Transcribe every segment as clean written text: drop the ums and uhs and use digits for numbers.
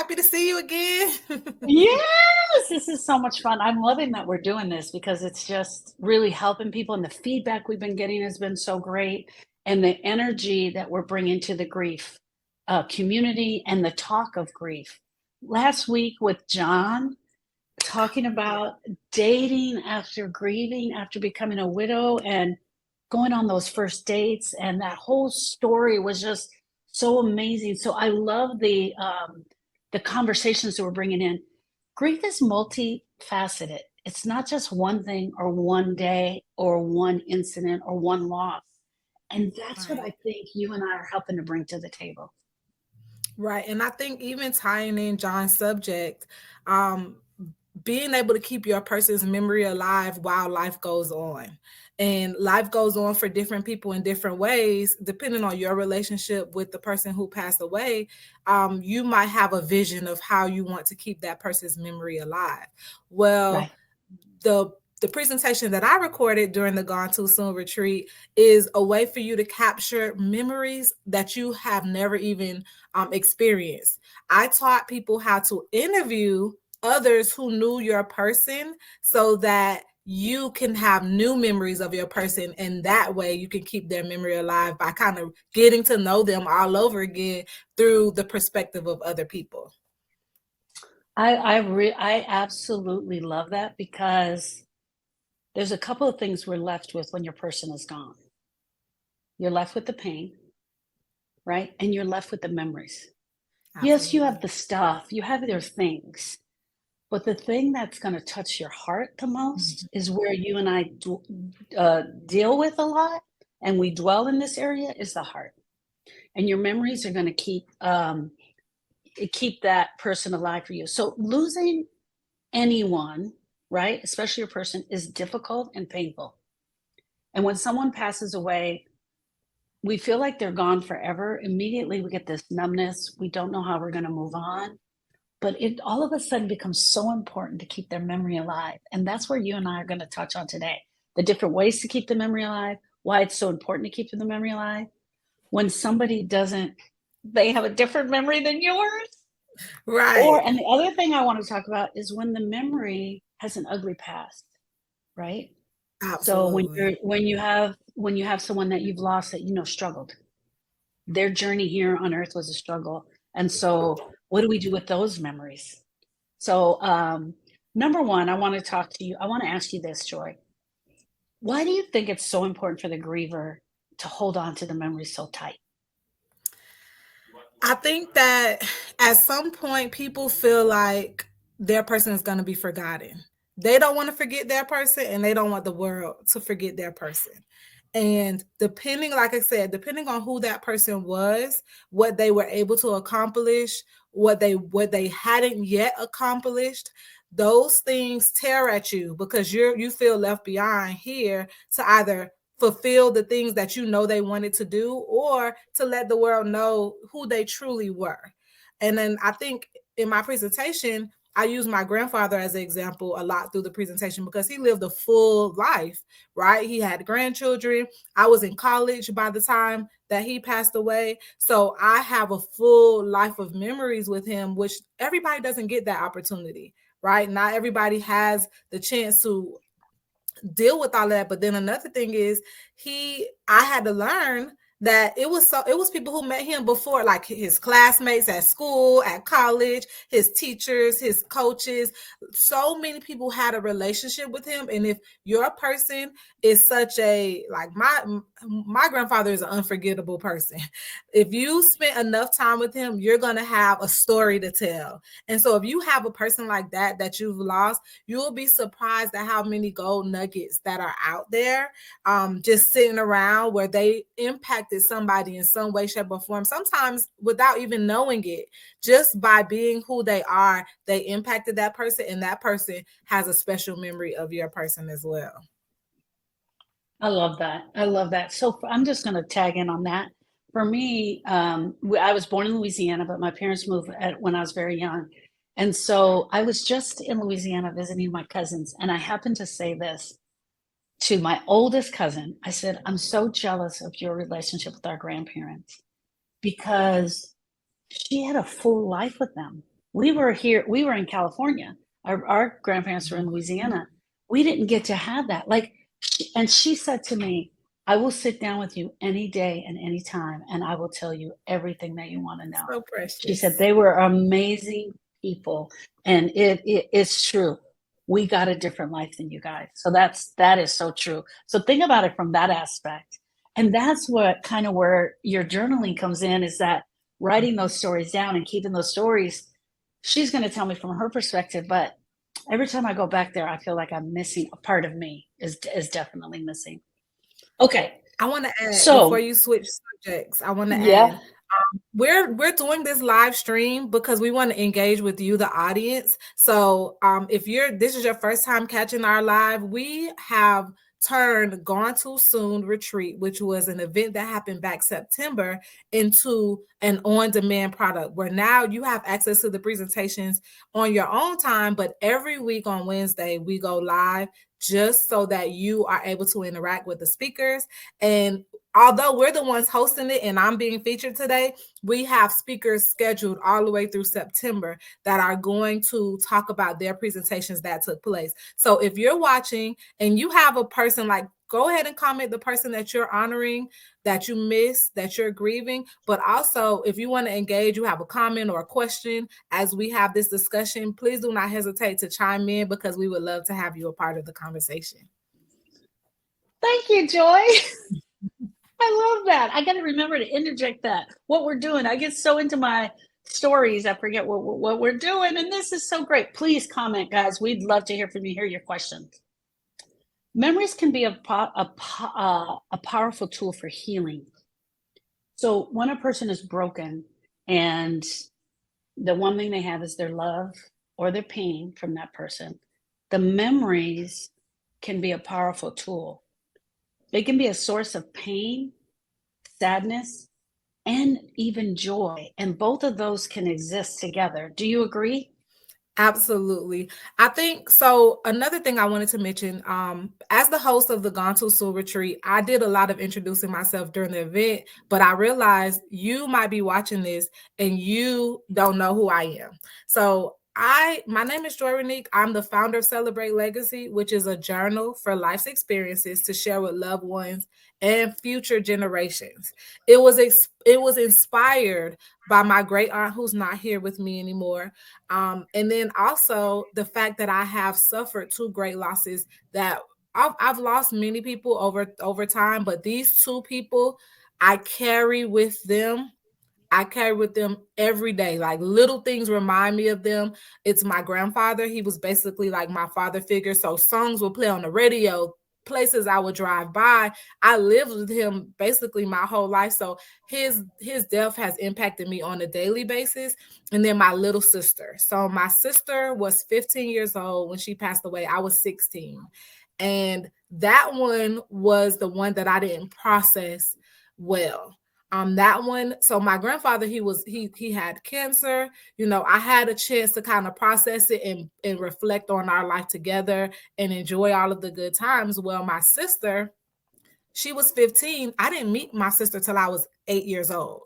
happy to see you again. Yes, this is so much fun. I'm loving that we're doing this because it's just really helping people, and the feedback we've been getting has been so great, and the energy that we're bringing to the grief community and the talk of grief. Last week with John, talking Yeah. about dating after grieving, after becoming a widow, and going on those first dates, and that whole story was just so amazing. So I love the conversations that we're bringing in. Grief is multifaceted. It's not just one thing or one day or one incident or one loss. And that's what Right. I think you and I are helping to bring to the table. Right. And I think even tying in John's subject, um, being able to keep your person's memory alive while life goes on. And life goes on for different people in different ways, depending on your relationship with the person who passed away. You might have a vision of how you want to keep that person's memory alive. Well, Right. the the presentation that I recorded during the Gone Too Soon retreat is a way for you to capture memories that you have never even experienced. I taught people how to interview others who knew your person so that you can have new memories of your person, and that way you can keep their memory alive by kind of getting to know them all over again through the perspective of other people. I absolutely love that because there's a couple of things we're left with when your person is gone. You're left with the pain, right? And you're left with the memories. Yes, you have Absolutely. the stuff, you have their things, but the thing that's going to touch your heart the most Mhm. is where you and I deal with a lot, and we dwell in this area is the heart. And your memories are going to keep that person alive for you. So losing anyone, right, especially a person, is difficult and painful. And when someone passes away, we feel like they're gone forever. Immediately, we get this numbness. We don't know how we're going to move on. But it all of a sudden becomes so important to keep their memory alive. And that's where you and I are going to touch on today the different ways to keep the memory alive, why it's so important to keep the memory alive. When somebody doesn't, they have a different memory than yours. Right. And the other thing I want to talk about is when the memory has an ugly past, right? So Absolutely. when you have someone that you've lost that you know struggled, their journey here on earth was a struggle. And so what do we do with those memories? So number one, I want to talk to you. I want to ask you this, Joy. Why do you think it's so important for the griever to hold on to the memories so tight? I think that at some point people feel like their person is going to be forgotten. They don't want to forget their person and they don't want the world to forget their person. And depending, like I said, depending on who that person was, what they were able to accomplish, what they hadn't yet accomplished, those things tear at you because you feel left behind here to either fulfill the things that you know they wanted to do or to let the world know who they truly were. And then I think in my presentation, I use my grandfather as an example a lot through the presentation because he lived a full life, right? He had grandchildren. I was in college by the time that he passed away. So I have a full life of memories with him, which everybody doesn't get that opportunity, right? Not everybody has the chance to deal with all that. But then another thing is I had to learn that it was people who met him before, like his classmates at school, at college, his teachers, his coaches. So many people had a relationship with him. And if your person is such a like my grandfather is an unforgettable person. If you spent enough time with him, you're gonna have a story to tell. And so if you have a person like that you've lost, you will be surprised at how many gold nuggets that are out there, just sitting around where they impacted somebody in some way, shape, or form, sometimes without even knowing it. Just by being who they are, they impacted that person, and that person has a special memory of your person as well. I love that. I love that. So I'm just going to tag in on that. For me, I was born in Louisiana, but my parents moved when I was very young. And so I was just in Louisiana visiting my cousins. And I happened to say this to my oldest cousin. I said, I'm so jealous of your relationship with our grandparents because she had a full life with them. We were here, we were in California. Our grandparents were in Louisiana. We didn't get to have that. Like, and she said to me, I will sit down with you any day and any time, and I will tell you everything that you want to know. So She said precious. they were amazing people. And it's true. We got a different life than you guys. So that is so true. So think about it from that aspect. And that's what kind of where your journaling comes in, is that writing those stories down and keeping those stories. She's going to tell me from her perspective, but every time I go back there, I feel like I'm missing a part of me is definitely missing. Okay. I want to add before So, you switch subjects. I want to yeah. add we're doing this live stream because we want to engage with you, the audience. So if this is your first time catching our live, we have turned Gone Too Soon Retreat, which was an event that happened back September, into an on-demand product where now you have access to the presentations on your own time, but every week on Wednesday we go live just so that you are able to interact with the speakers. And although we're the ones hosting it and I'm being featured today, we have speakers scheduled all the way through September that are going to talk about their presentations that took place. So if you're watching and you have a person, like, go ahead and comment the person that you're honoring, that you miss, that you're grieving. But also, if you want to engage, you have a comment or a question as we have this discussion, please do not hesitate to chime in because we would love to have you a part of the conversation. Thank you, Joy. I love that. I got to remember to interject that. What we're doing, I get so into my stories, I forget what we're doing. And this is so great. Please comment, guys. We'd love to hear from you, hear your questions. Memories can be a powerful tool for healing. So when a person is broken and the one thing they have is their love or their pain from that person, the memories can be a powerful tool. They can be a source of pain, sadness, and even joy. And both of those can exist together. Do you agree? Absolutely. I think so. Another thing I wanted to mention, as the host of the Gone Too Soon Retreat, I did a lot of introducing myself during the event, but I realized you might be watching this and you don't know who I am. So my name is Joi Renique. I'm the founder of Celebrate Legacy, which is a journal for life's experiences to share with loved ones and future generations. It was inspired by my great aunt who's not here with me anymore. And then also the fact that I have suffered two great losses that I've lost many people over time, but these two people I carry with them. I carry with them every day. Like little things remind me of them. It's my grandfather. He was basically like my father figure. So songs will play on the radio, places I would drive by. I lived with him basically my whole life. So his death has impacted me on a daily basis. And then my little sister. So my sister was 15 years old when she passed away. I was 16. And that one was the one that I didn't process well. That one, so my grandfather, he had cancer. You know, I had a chance to kind of process it and reflect on our life together and enjoy all of the good times. Well, my sister, she was 15. I didn't meet my sister till I was 8 years old.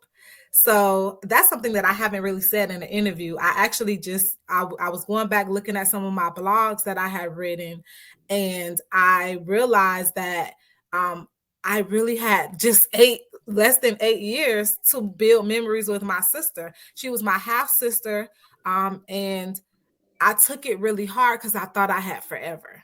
So that's something that I haven't really said in an interview. I actually I was going back looking at some of my blogs that I had written, and I realized that um, I really had just less than 8 years to build memories with my sister. She was my half sister, and I took it really hard because I thought I had forever.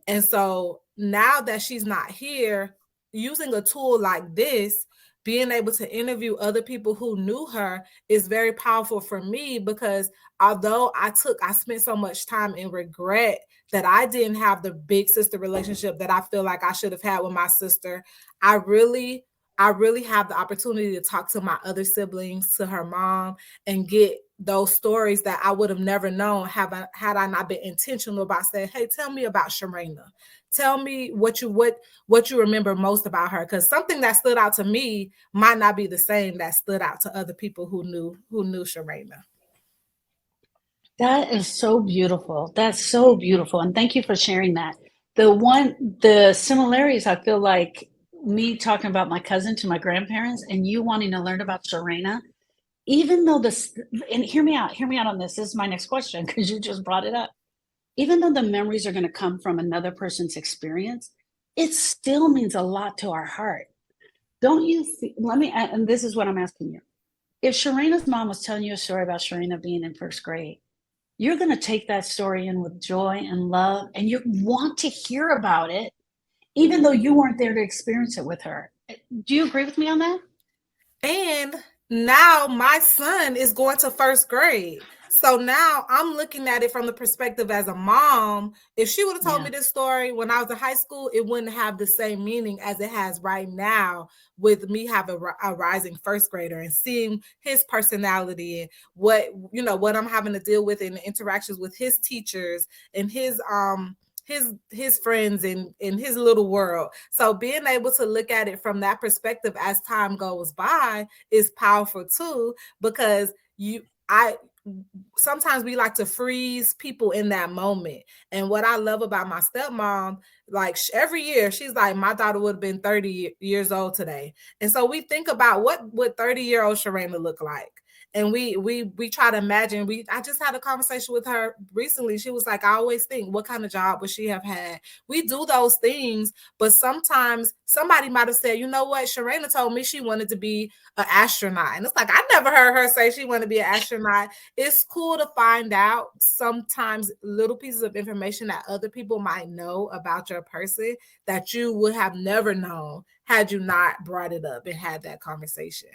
And so now that she's not here, using a tool like this, being able to interview other people who knew her is very powerful for me because although I spent so much time in regret that I didn't have the big sister relationship that I feel like I should have had with my sister, I really I really have the opportunity to talk to my other siblings, to her mom, and get those stories that I would have never known had I not been intentional about saying, "Hey, tell me about Sharena. Tell me what you remember most about her." Because something that stood out to me might not be the same that stood out to other people who knew Sharena. That is so beautiful. That's so beautiful. And thank you for sharing that. The similarities, I feel like me talking about my cousin to my grandparents and you wanting to learn about Sharena, even though this, and hear me out on this. This is my next question because you just brought it up. Even though the memories are going to come from another person's experience, it still means a lot to our heart. Don't you let me, and this is what I'm asking you. If Sharena's mom was telling you a story about Sharena being in first grade, you're going to take that story in with joy and love, and you want to hear about it, even though you weren't there to experience it with her. Do you agree with me on that? And now my son is going to first grade. So now I'm looking at it from the perspective as a mom. If she would have told Yeah. me this story when I was in high school, it wouldn't have the same meaning as it has right now with me having a rising first grader and seeing his personality and what I'm having to deal with in the interactions with his teachers and his friends in his little world. So being able to look at it from that perspective as time goes by is powerful too, because I sometimes we like to freeze people in that moment. And what I love about my stepmom, like every year, she's like, my daughter would have been 30 years old today. And so we think about what would 30-year-old Sharena look like. And we try to imagine. I just had a conversation with her recently. She was like, I always think, what kind of job would she have had? We do those things, but sometimes somebody might have said, you know what, Sharena told me she wanted to be an astronaut. And it's like, I never heard her say she wanted to be an astronaut. It's cool to find out sometimes little pieces of information that other people might know about your person that you would have never known had you not brought it up and had that conversation.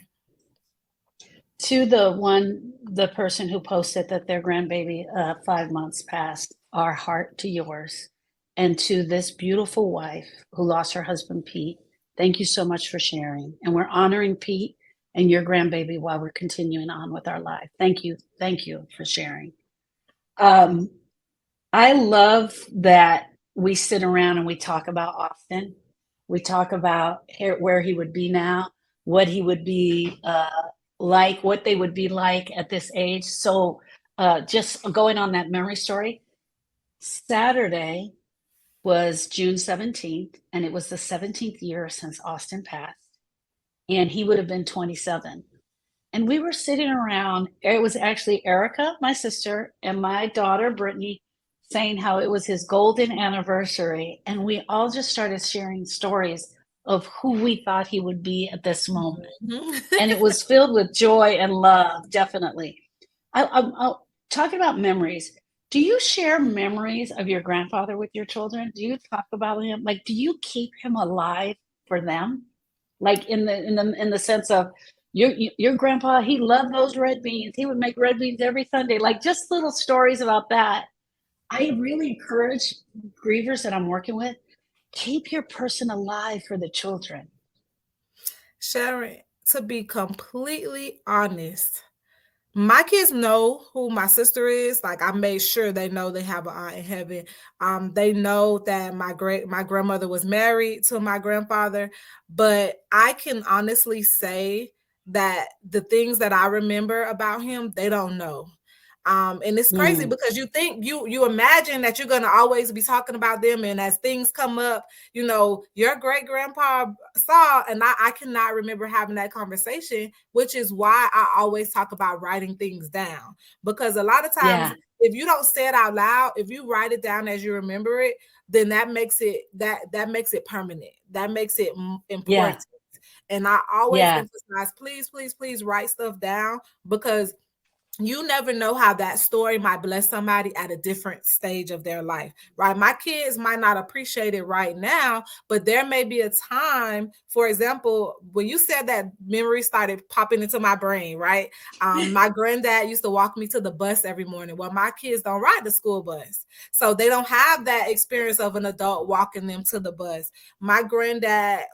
To the person who posted that their grandbaby 5 months passed, our heart to yours. And to this beautiful wife who lost her husband, Pete, thank you so much for sharing. And we're honoring Pete and your grandbaby while we're continuing on with our life. Thank you. Thank you for sharing. Um, I love that we sit around and we talk about Austin. We talk about where he would be now, what he would be like, what they would be like at this age. So, just going on that memory story, Saturday was June 17th, and it was the 17th year since Austin passed, and he would have been 27. And we were sitting around, it was actually Erica, my sister, and my daughter, Brittany, saying how it was his golden anniversary. And we all just started sharing stories of who we thought he would be at this moment. Mhm. And it was filled with joy and love, definitely. I'll talk about memories. Do you share memories of your grandfather with your children? Do you talk about him? Like, do you keep him alive for them? Like in the sense of your grandpa, he loved those red beans. He would make red beans every Sunday. Like just little stories about that. I really encourage grievers that I'm working with, keep your person alive for the children. Sharon, to be completely honest, my kids know who my sister is. Like I made sure they know they have an aunt in heaven. They know that my grandmother was married to my grandfather, but I can honestly say that the things that I remember about him, they don't know. And it's crazy Mm, because you think you imagine that you're gonna always be talking about them, and as things come up, your great grandpa saw, and I cannot remember having that conversation, which is why I always talk about writing things down. Because a lot of times, yeah, if you don't say it out loud, if you write it down as you remember it, then that makes it permanent. That makes it yeah, important. And I always yeah, emphasize, please, please, please write stuff down, because you never know how that story might bless somebody at a different stage of their life, right? My kids might not appreciate it right now, but there may be a time, for example, when you said that, memory started popping into my brain, right? My granddad used to walk me to the bus every morning. Well, my kids don't ride the school bus, so they don't have that experience of an adult walking them to the bus. My granddad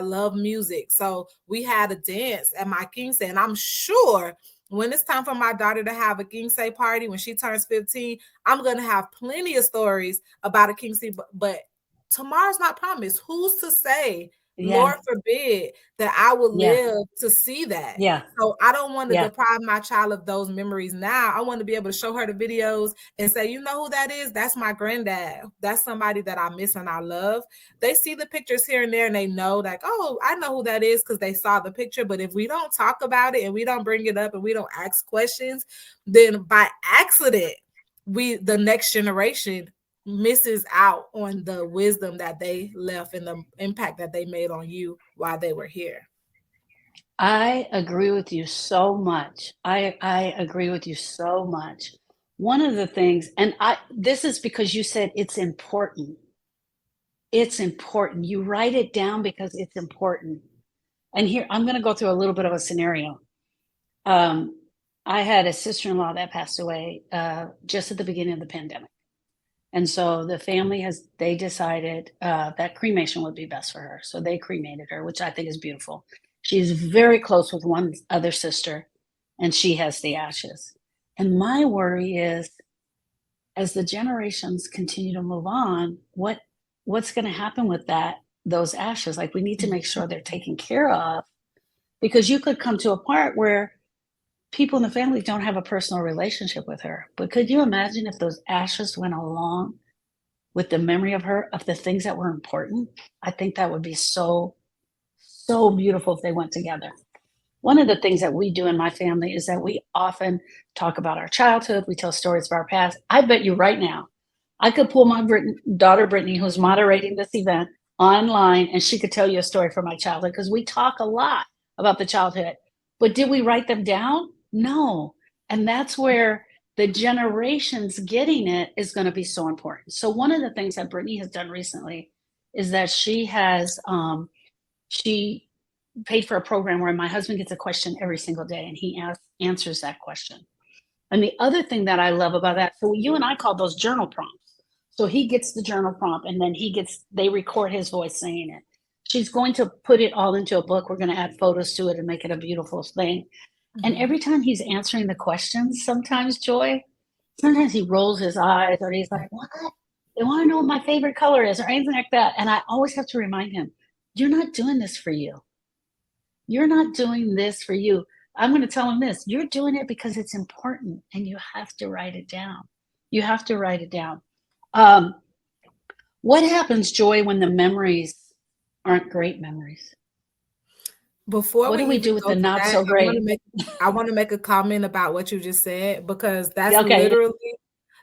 loved music, so we had a dance at my King's, and I'm sure when it's time for my daughter to have a King Say party when she turns 15, I'm going to have plenty of stories about a King Say, but tomorrow's not promised. Who's to say Yeah. Lord forbid that I will Yeah. live to see that. Yeah. So I don't want to Yeah. deprive my child of those memories now. I want to be able to show her the videos and say, you know who that is? That's my granddad. That's somebody that I miss and I love. They see the pictures here and there and they know, like, oh, I know who that is because they saw the picture. But if we don't talk about it and we don't bring it up and we don't ask questions, then by accident, the next generation misses out on the wisdom that they left and the impact that they made on you while they were here. I agree with you so much. I agree with you so much. One of the things, and I this is because you said it's important. It's important. You write it down because it's important. And here, I'm going to go through a little bit of a scenario. Um, I had a sister-in-law that passed away just at the beginning of the pandemic. And so the family they decided that cremation would be best for her. So they cremated her, which I think is beautiful. She's very close with one other sister, and she has the ashes. And my worry is, as the generations continue to move on, what's going to happen with those ashes? Like, we need to make sure they're taken care of, because you could come to a part where people in the family don't have a personal relationship with her. But could you imagine if those ashes went along with the memory of her, of the things that were important? I think that would be so, so beautiful if they went together. One of the things that we do in my family is that we often talk about our childhood. We tell stories of our past. I bet you right now, I could pull my daughter Brittany, who's moderating this event, online, and she could tell you a story from my childhood, because we talk a lot about the childhood. But did we write them down? No. And that's where the generations getting it is going to be so important. So one of the things that Brittany has done recently is that she paid for a program where my husband gets a question every single day and he answers that question. And the other thing that I love about that, so you and I call those journal prompts. So he gets the journal prompt and then they record his voice saying it. She's going to put it all into a book. We're going to add photos to it and make it a beautiful thing. And Mhm. every time he's answering the questions, sometimes he rolls his eyes or he's like, what? They want to know what my favorite color is or anything like that. And I always have to remind him, you're not doing this for you. You're not doing this for you. I'm going to tell him this. You're doing it because it's important and you have to write it down. You have to write it down. Um, what happens, Joy, when the memories aren't great memories? Before What we do we even do with go the to not that, so great? I want to make a comment about what you just said because that's Okay. literally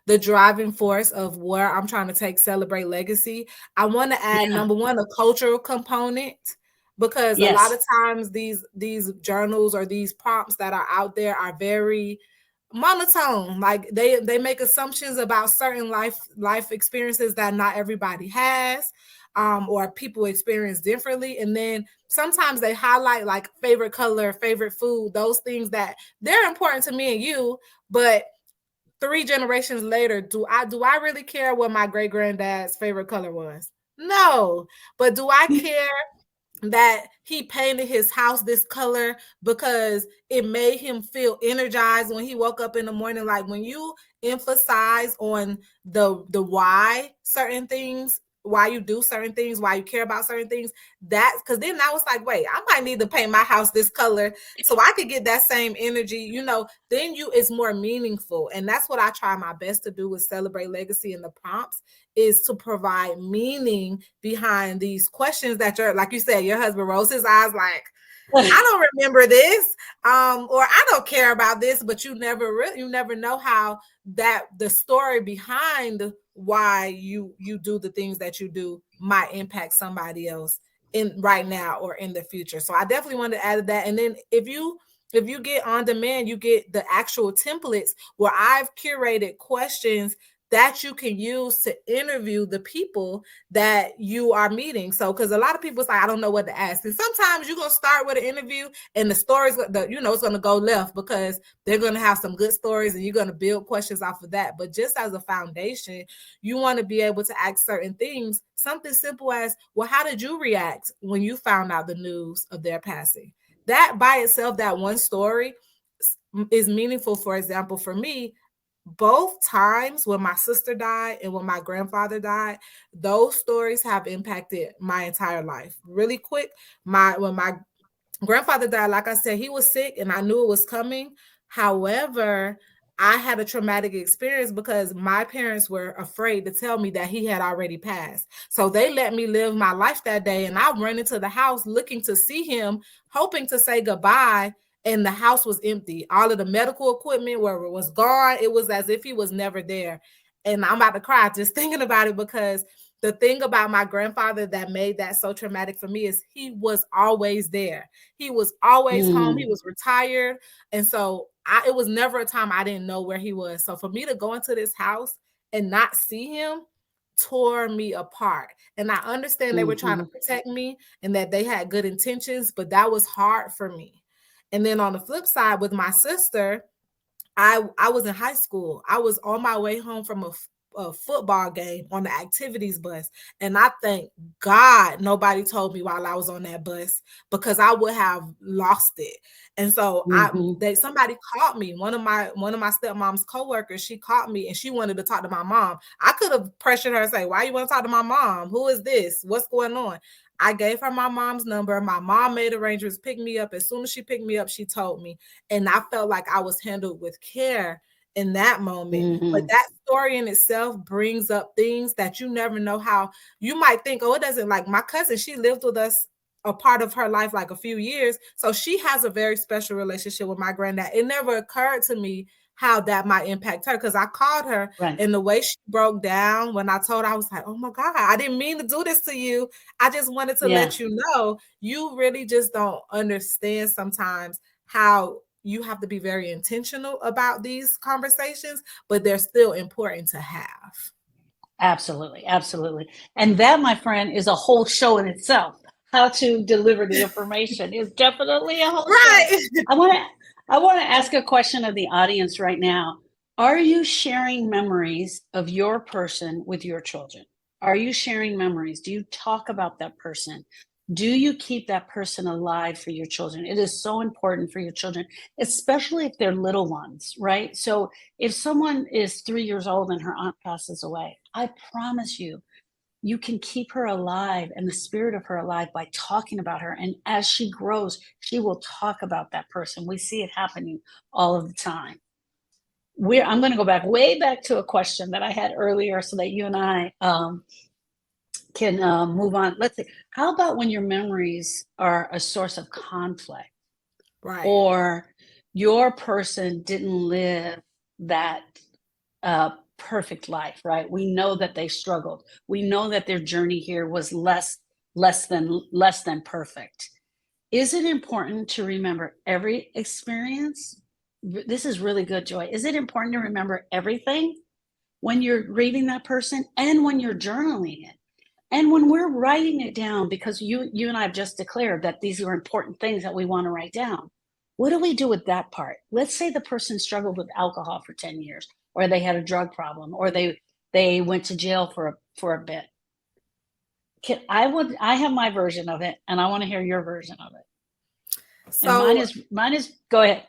the driving force of where I'm trying to take Celebrate Legacy. I want to add Yeah. number one, a cultural component, because a lot Yes. of times these journals or these prompts that are out there are very monotone. Like they make assumptions about certain life experiences that not everybody has, or people experience differently. And then sometimes they highlight like favorite color, favorite food, those things that they're important to me and you, but 3 generations later, do I really care what my great granddad's favorite color was? No. But do I care that he painted his house this color because it made him feel energized when he woke up in the morning? Like, when you emphasize on the why certain things, why you do certain things, why you care about certain things, that, because then I was like, wait, I might need to paint my house this color so I could get that same energy, then it's more meaningful. And that's what I try my best to do with Celebrate Legacy and the prompts, is to provide meaning behind these questions that you're, like you said, your husband rolls his eyes like, I don't remember this, or I don't care about this, but you never know how that the story behind why you do the things that you do might impact somebody else in right now or in the future. So I definitely want to add that. And then if you get on demand, you get the actual templates where I've curated questions that you can use to interview the people that you are meeting. So, because a lot of people say, I don't know what to ask. And sometimes you're going to start with an interview and the stories, it's going to go left because they're going to have some good stories and you're going to build questions off of that. But just as a foundation, you want to be able to ask certain things, something simple as, well, how did you react when you found out the news of their passing? That by itself, that one story is meaningful. For example, for me, both times when my sister died and when my grandfather died, those stories have impacted my entire life. Really quick, when my grandfather died, like I said, he was sick and I knew it was coming. However, I had a traumatic experience because my parents were afraid to tell me that he had already passed. So they let me live my life that day. And I ran into the house looking to see him, hoping to say goodbye. And the house was empty. All of the medical equipment was gone. It was as if he was never there. And I'm about to cry just thinking about it, because the thing about my grandfather that made that so traumatic for me is he was always there. He was always home. He Mm, was retired. And so it was never a time I didn't know where he was. So for me to go into this house and not see him tore me apart. And I understand they were trying to mhm. protect me and that they had good intentions, but that was hard for me. And then on the flip side with my sister, I was in high school. I was on my way home from a football game on the activities bus, and I thank God nobody told me while I was on that bus, because I would have lost it. And so Mhm. somebody called me. One of my stepmom's coworkers, she called me and she wanted to talk to my mom. I could have pressured her and say, "Why you want to talk to my mom? Who is this? What's going on?" I gave her my mom's number. My mom made arrangements, picked me up. As soon as she picked me up, she told me, and I felt like I was handled with care in that moment. But Mhm. that story in itself brings up things that you never know how. You might think, oh, it doesn't. Like my cousin, she lived with us a part of her life, like a few years. So she has a very special relationship with my granddad. It never occurred to me how that might impact her, because I called her Right. and the way she broke down when I told her, I was like, oh my God, I didn't mean to do this to you. I just wanted to Yeah. let you know. You really just don't understand sometimes how you have to be very intentional about these conversations, but they're still important to have. Absolutely, absolutely. And that, my friend, is a whole show in itself. How to deliver the information is definitely a whole show. Right. I want to I want to ask a question of the audience right now. Are you sharing memories of your person with your children? Are you sharing memories? Do you talk about that person? Do you keep that person alive for your children? It is so important for your children, especially if they're little ones, right? So if someone is 3 years old and her aunt passes away, I promise you, you can keep her alive and the spirit of her alive by talking about her. And as she grows, she will talk about that person. We see it happening all of the time. I'm going to go back way back to a question that I had earlier so that you and I can move on. Let's see. How about when your memories are a source of conflict, Right. or your person didn't live that perfect life, right? We know that they struggled. We know that their journey here was less than perfect. Is it important to remember every experience? This is really good, Joy. Is it important to remember everything when you're grieving that person and when you're journaling it? And when we're writing it down, because you and I have just declared that these are important things that we want to write down. What do we do with that part? Let's say the person struggled with alcohol for 10 years, or they had a drug problem, or they went to jail for a bit. I have my version of it, and I want to hear your version of it. And mine So is go ahead.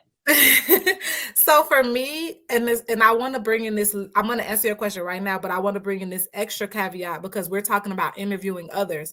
so for me, and I want to bring in this, I'm going to answer your question right now, but I want to bring in this extra caveat because we're talking about interviewing others.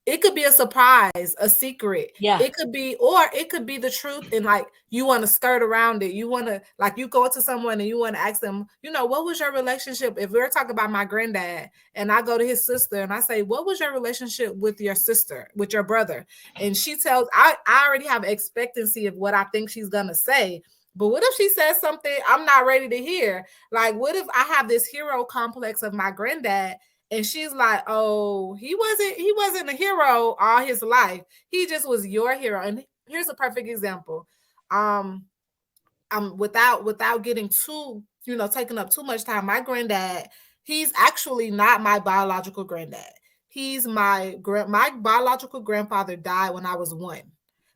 It could be a surprise, a secret. Yeah. It could be the truth, and like you want to skirt around it. You want to, like, you go to someone and you want to ask them, what was your relationship? If we're talking about my granddad and I go to his sister and I say, what was your relationship with your sister, with your brother? And she tells, I already have expectancy of what I think she's gonna say. But what if she says something I'm not ready to hear? Like, what if I have this hero complex of my granddad and she's like, "Oh, he wasn't a hero all his life. He just was your hero." And here's a perfect example. Um, without getting too, taking up too much time. My granddad, he's actually not my biological granddad. He's my biological grandfather died when I was 1.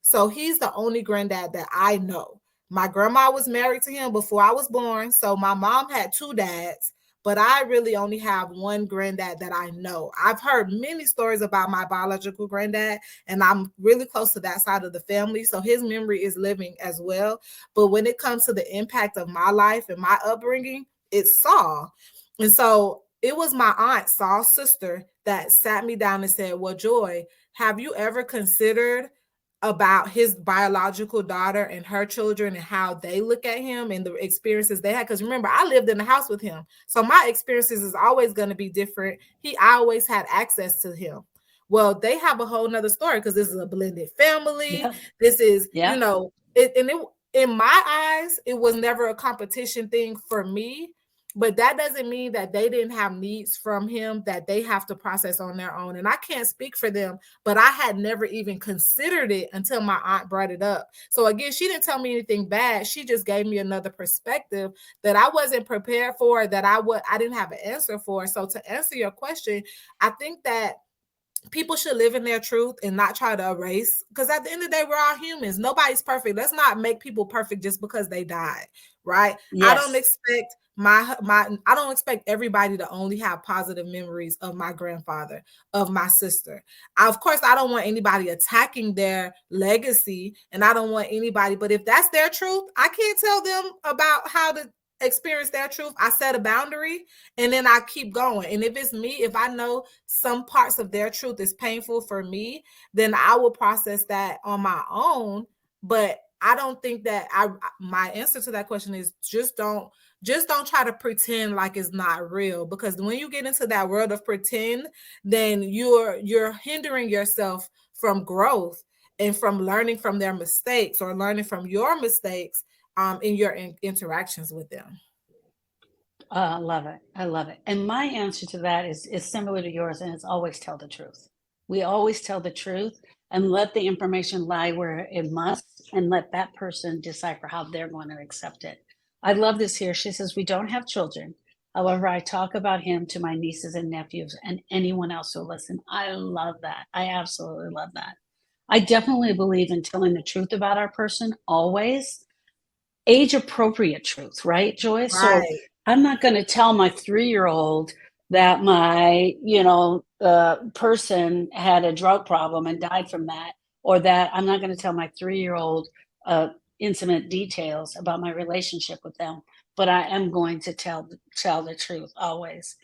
So he's the only granddad that I know. My grandma was married to him before I was born, so my mom had 2 dads, but I really only have one granddad that I know. I've heard many stories about my biological granddad, and I'm really close to that side of the family. So his memory is living as well. But when it comes to the impact of my life and my upbringing, it's Saul. And so it was my aunt, Saul's sister, that sat me down and said, well, Joy, have you ever considered about his biological daughter and her children and how they look at him and the experiences they had? Because remember, I lived in the house with him, so my experiences is always going to be different. I always had access to him. Well, they have a whole nother story because this is a blended family. Yeah. This is, Yeah. in my eyes, it was never a competition thing for me, but that doesn't mean that they didn't have needs from him that they have to process on their own. And I can't speak for them, but I had never even considered it until my aunt brought it up. So again, she didn't tell me anything bad. She just gave me another perspective that I wasn't prepared for, that I didn't have an answer for. So to answer your question, I think that people should live in their truth and not try to erase, because at the end of the day, we're all humans. Nobody's perfect. Let's not make people perfect just because they died, right? I don't Yes. expect I don't expect everybody to only have positive memories of my grandfather, of my sister. Of course, I don't want anybody attacking their legacy, and I don't want anybody, but if that's their truth, I can't tell them about how to experience their truth. I set a boundary and then I keep going. And if it's me, if I know some parts of their truth is painful for me, then I will process that on my own. But I don't think that my answer to that question is just don't try to pretend like it's not real, because when you get into that world of pretend, then you're hindering yourself from growth and from learning from their mistakes or learning from your mistakes in your interactions with them. I love it. I love it. And my answer to that is similar to yours, and it's always tell the truth. We always tell the truth and let the information lie where it must, and let that person decipher how they're going to accept it. I love this here. She says, we don't have children. However, I talk about him to my nieces and nephews and anyone else who listen. I love that. I absolutely love that. I definitely believe in telling the truth about our person always, age appropriate truth, right, Joy? So Right. I'm not going to tell my 3-year-old that my, person had a drug problem and died from that, or that I'm not going to tell my 3-year-old intimate details about my relationship with them. But I am going to tell the truth always.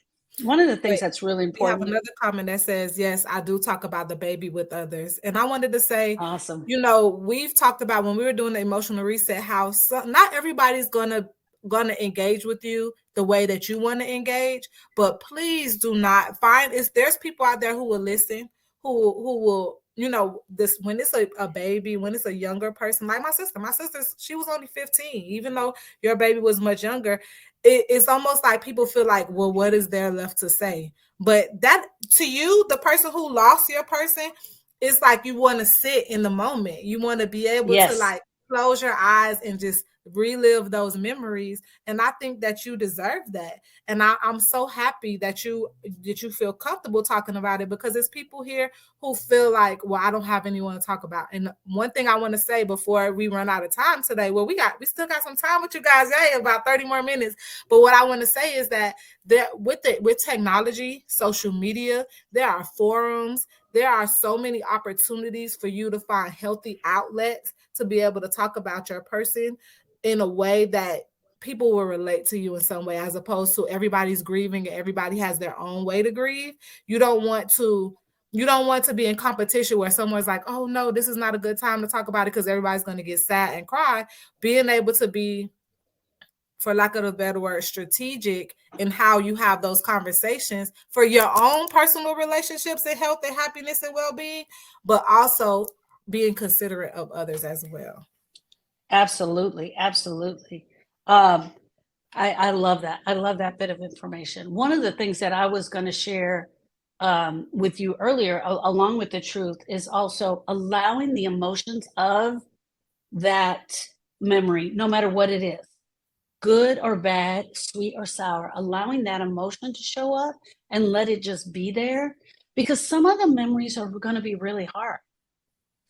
One of the things Wait, that's really we have important. another comment that says, yes, I do talk about the baby with others. And I wanted to say, Awesome. we've talked about when we were doing the emotional reset, how not everybody's gonna engage with you the way that you want to engage, but please do not find is there's people out there who will listen, who will, this when it's a baby, when it's a younger person, like my sister, she was only 15, even though your baby was much younger. It's almost like people feel like, well, what is there left to say? But that, to you, the person who lost your person, it's like you want to sit in the moment. You want to be able to Yes. like close your eyes and just relive those memories. And I think that you deserve that. And I'm so happy that you feel comfortable talking about it, because there's people here who feel like, well, I don't have anyone to talk about. And one thing I want to say before we run out of time today, well, we still got some time with you guys, about 30 more minutes. But what I want to say is that with technology, social media, there are forums, there are so many opportunities for you to find healthy outlets to be able to talk about your person in a way that people will relate to you in some way, as opposed to everybody's grieving and everybody has their own way to grieve. You don't want to be in competition where someone's like, oh no, this is not a good time to talk about it because everybody's going to get sad and cry. Being able to be, for lack of a better word, strategic in how you have those conversations for your own personal relationships and health and happiness and well-being, but also being considerate of others as well. Absolutely. Absolutely. Um, I love that. I love that bit of information. One of the things that I was going to share with you earlier, along with the truth, is also allowing the emotions of that memory, no matter what it is, good or bad, sweet or sour, allowing that emotion to show up and let it just be there. Because some of the memories are going to be really hard.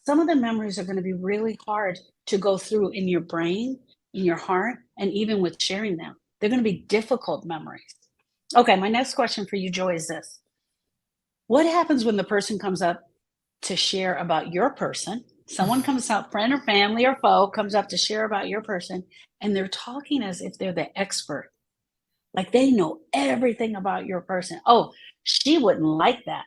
Some of the memories are going to be really hard to go through in your brain, in your heart, and even with sharing them. They're going to be difficult memories. Okay, my next question for you, Joy, is this. What happens when the person comes up to share about your person? Someone comes up, friend or family or foe, comes up to share about your person, and they're talking as if they're the expert. Like they know everything about your person. Oh, she wouldn't like that.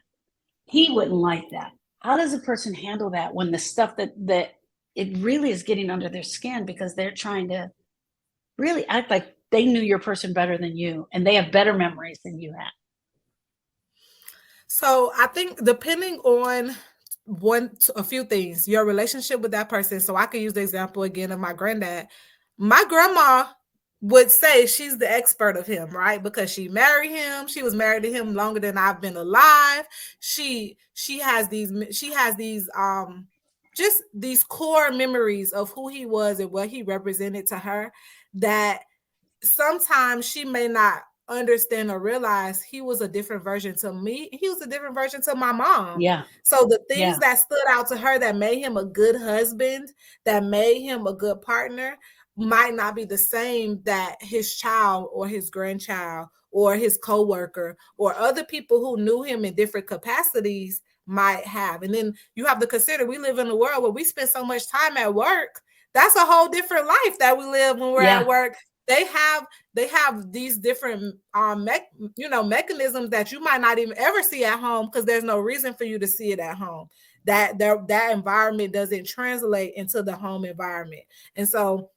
He wouldn't like that. How does a person handle that when the stuff that it really is getting under their skin because they're trying to really act like they knew your person better than you and they have better memories than you have? So I think depending on a few things, your relationship with that person. So I could use the example again of my granddad. My grandma would say she's the expert of him, right? Because she married him. She was married to him longer than I've been alive. She has these just these core memories of who he was and what he represented to her that sometimes she may not understand or realize he was a different version to me. He was a different version to my mom. Yeah. So the things Yeah. that stood out to her that made him a good husband, that made him a good partner, might not be the same that his child or his grandchild or his coworker or other people who knew him in different capacities might have. And then you have to consider we live in a world where we spend so much time at work. That's a whole different life that we live when we're at Yeah. work. They have these different mechanisms that you might not even ever see at home because there's no reason for you to see it at home. That environment doesn't translate into the home environment. And so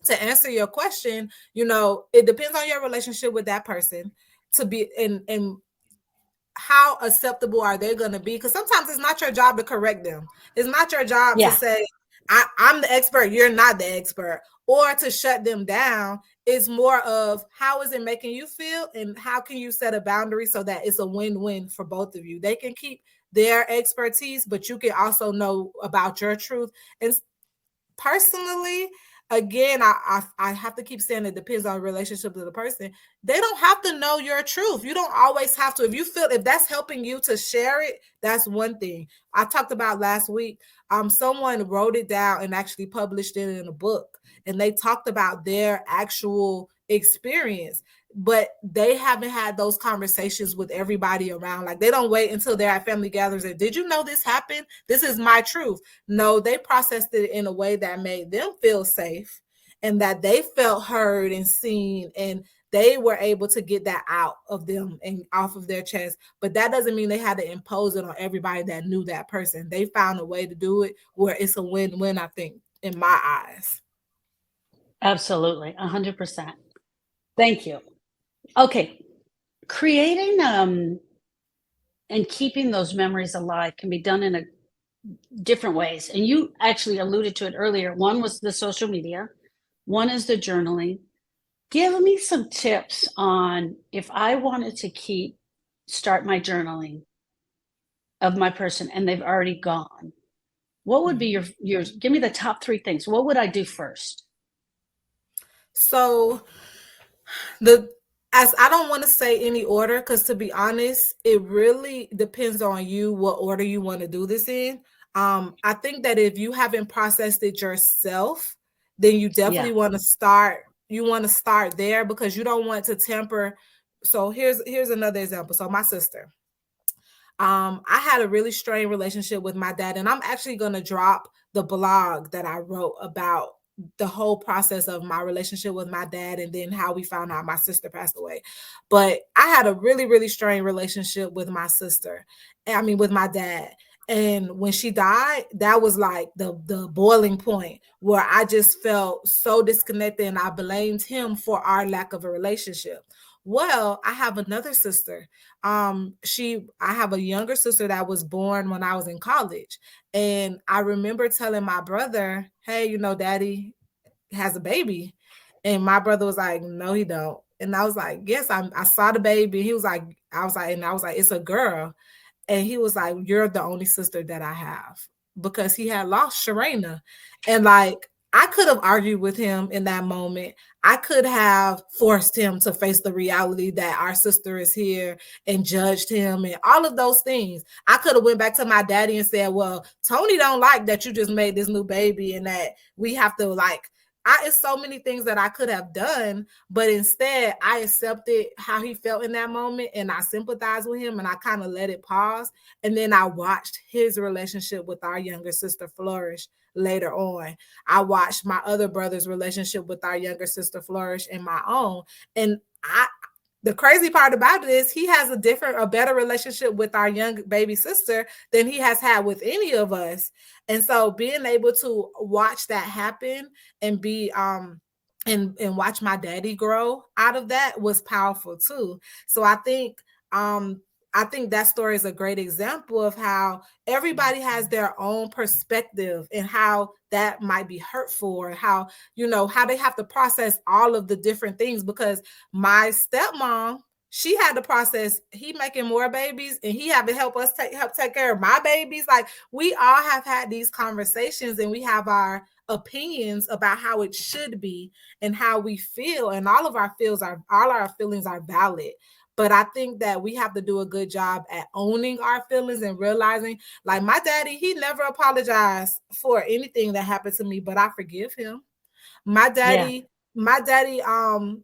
to answer your question, it depends on your relationship with that person to be and how acceptable are they going to be? Because sometimes it's not your job to correct them. It's not your job to Yeah. say, I'm the expert, you're not the expert, or to shut them down. It's more of how is it making you feel and how can you set a boundary so that it's a win-win for both of you. They can keep their expertise, but you can also know about your truth. And personally, again, I have to keep saying it depends on the relationship of the person. They don't have to know your truth. You don't always have to. If that's helping you to share it, that's one thing. I talked about last week. Someone wrote it down and actually published it in a book, and they talked about their actual experience. But they haven't had those conversations with everybody around. Like they don't wait until they're at family gatherings and did you know this happened? This is my truth. No, they processed it in a way that made them feel safe and that they felt heard and seen and they were able to get that out of them and off of their chest. But that doesn't mean they had to impose it on everybody that knew that person. They found a way to do it where it's a win-win, I think, in my eyes. Absolutely. 100%. Thank you. Okay. Creating and keeping those memories alive can be done in a different ways. And you actually alluded to it earlier. One was the social media, one is the journaling. Give me some tips on if I wanted to start my journaling of my person and they've already gone. What would be your give me the top 3 things. What would I do first? So the as I don't want to say any order because to be honest, it really depends on you what order you want to do this in. I think that if you haven't processed it yourself, then you Yeah. definitely want to start. You want to start there because you don't want to temper. So here's another example. So my sister, I had a really strained relationship with my dad, and I'm actually going to drop the blog that I wrote about the whole process of my relationship with my dad and then how we found out my sister passed away. But I had a really, really strained relationship with my sister. I mean, with my dad. And when she died, that was like the boiling point where I just felt so disconnected and I blamed him for our lack of a relationship. Well, I have another sister. I have a younger sister that was born when I was in college. And I remember telling my brother, hey, daddy has a baby. And my brother was like, no, he don't. And I was like, yes, I saw the baby. He was like, I was like, it's a girl. And he was like, you're the only sister that I have because he had lost Sharena. And like, I could have argued with him in that moment. I could have forced him to face the reality that our sister is here and judged him and all of those things. I could have went back to my daddy and said, well, Tony don't like that you just made this new baby and that we have to like it's so many things that I could have done, but instead I accepted how he felt in that moment and I sympathized with him and I kind of let it pause. And then I watched his relationship with our younger sister flourish later on. I watched my other brother's relationship with our younger sister flourish in my own. And the crazy part about it is he has a better relationship with our young baby sister than he has had with any of us. And so being able to watch that happen and be and watch my daddy grow out of that was powerful too. So I think that story is a great example of how everybody has their own perspective and how that might be hurtful, or how, you know, how they have to process all of the different things. Because my stepmom, she had to process he making more babies and he had to help take care of my babies. Like, we all have had these conversations and we have our opinions about how it should be and how we feel, and all our feelings are valid. But I think that we have to do a good job at owning our feelings and realizing, like my daddy, he never apologized for anything that happened to me, but I forgive him. My Yeah. daddy, my daddy, I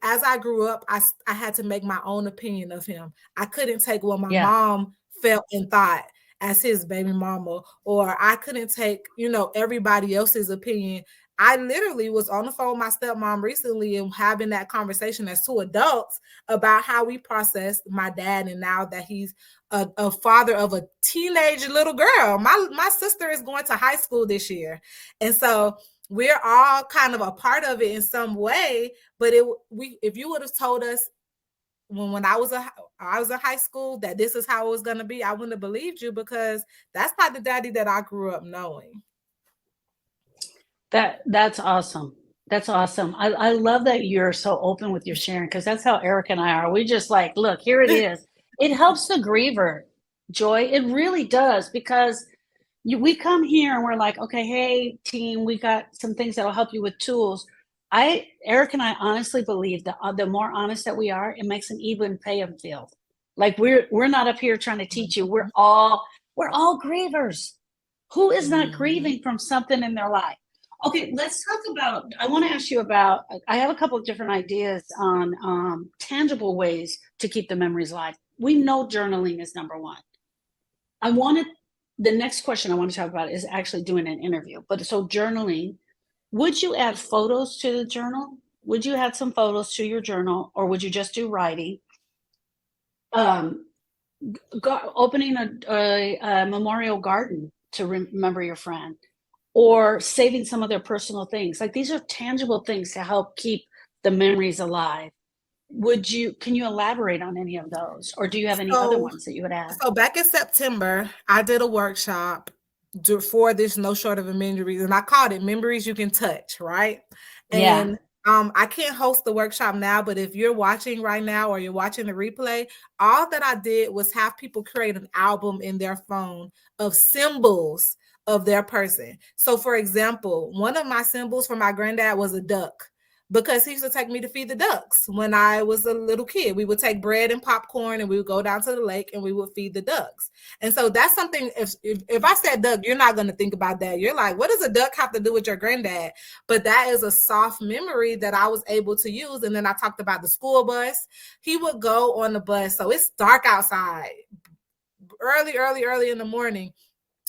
as I grew up, I had to make my own opinion of him. I couldn't take what my Yeah. mom felt and thought as his baby mama, or I couldn't take, you know, everybody else's opinion. I literally was on the phone with my stepmom recently and having that conversation as two adults about how we processed my dad, and now that he's a father of a teenage little girl. My sister is going to high school this year. And so we're all kind of a part of it in some way. But if you would have told us when I was in high school that this is how it was going to be, I wouldn't have believed you, because that's not the daddy that I grew up knowing. That's awesome. That's awesome. I love that you're so open with your sharing, because that's how Eric and I are. We just like, look, here it is. It helps the griever, Joy. It really does, because we come here and we're like, okay, hey team, we got some things that'll help you with tools. Eric and I honestly believe that the more honest that we are, it makes an even playing field. Like we're not up here trying to teach you. We're all grievers. Who is not grieving from something in their life? Okay, let's talk about. I want to ask you about. I have a couple of different ideas on tangible ways to keep the memories alive. We know journaling is number one. I wanted the next question I want to talk about is actually doing an interview. But so journaling, would you add photos to the journal? Would you add some photos to your journal, or would you just do writing? Um, Opening a memorial garden to remember your friend, or saving some of their personal things. Like, these are tangible things to help keep the memories alive. Can you elaborate on any of those, or do you have any other So ones that you would add? So back in September, I did a workshop for this No Short of a Memories, and I called it Memories You Can Touch, right? Yeah. And I can't host the workshop now, but if you're watching right now or you're watching the replay, all that I did was have people create an album in their phone of symbols of their person. So, for example, one of my symbols for my granddad was a duck, because he used to take me to feed the ducks when I was a little kid. We would take bread and popcorn and we would go down to the lake and we would feed the ducks. And so that's something, if I said duck, you're not going to think about that. You're like, what does a duck have to do with your granddad? But that is a soft memory that I was able to use. And then I talked about the school bus. He would go on the bus. So it's dark outside, early in the morning.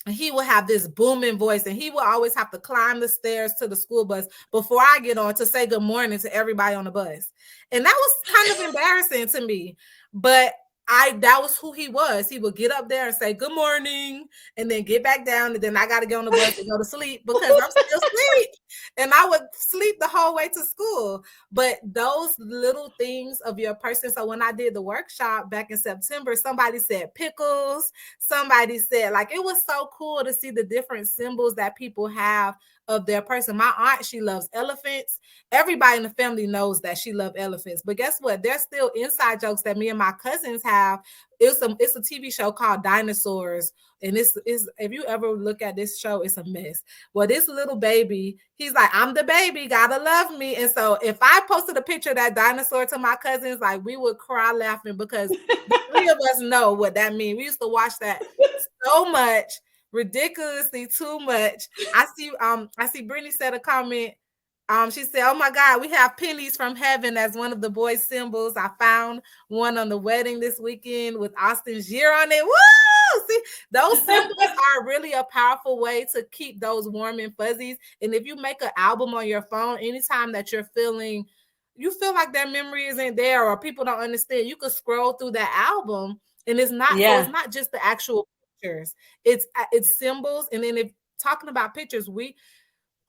And he will have this booming voice, and he will always have to climb the stairs to the school bus before I get on to say good morning to everybody on the bus. And that was kind of embarrassing to me, but that was who he was. He would get up there and say good morning and then get back down, and then I got to get on the bus and go to sleep because I'm still asleep. And I would sleep the whole way to school. But those little things of your person. So when I did the workshop back in September, somebody said pickles. Somebody said, like, it was so cool to see the different symbols that people have of their person. My aunt, she loves elephants. Everybody in the family knows that she loves elephants. But guess what? There's still inside jokes that me and my cousins have. It's a TV show called Dinosaurs. And it's if you ever look at this show, it's a mess. Well, this little baby, he's like, I'm the baby, gotta love me. And so if I posted a picture of that dinosaur to my cousins, like, we would cry laughing, because the three of us know what that means. We used to watch that so much, ridiculously too much. I see Brittany said a comment. She said, "Oh my God, we have pennies from heaven as one of the boys' symbols. I found one on the wedding this weekend with Austin's year on it. Woo! See, those symbols are really a powerful way to keep those warm and fuzzies. And if you make an album on your phone, anytime that you feel like that memory isn't there or people don't understand, you could scroll through that album, and it's not so. It's Yeah. not just the actual pictures; it's symbols. And then if talking about pictures,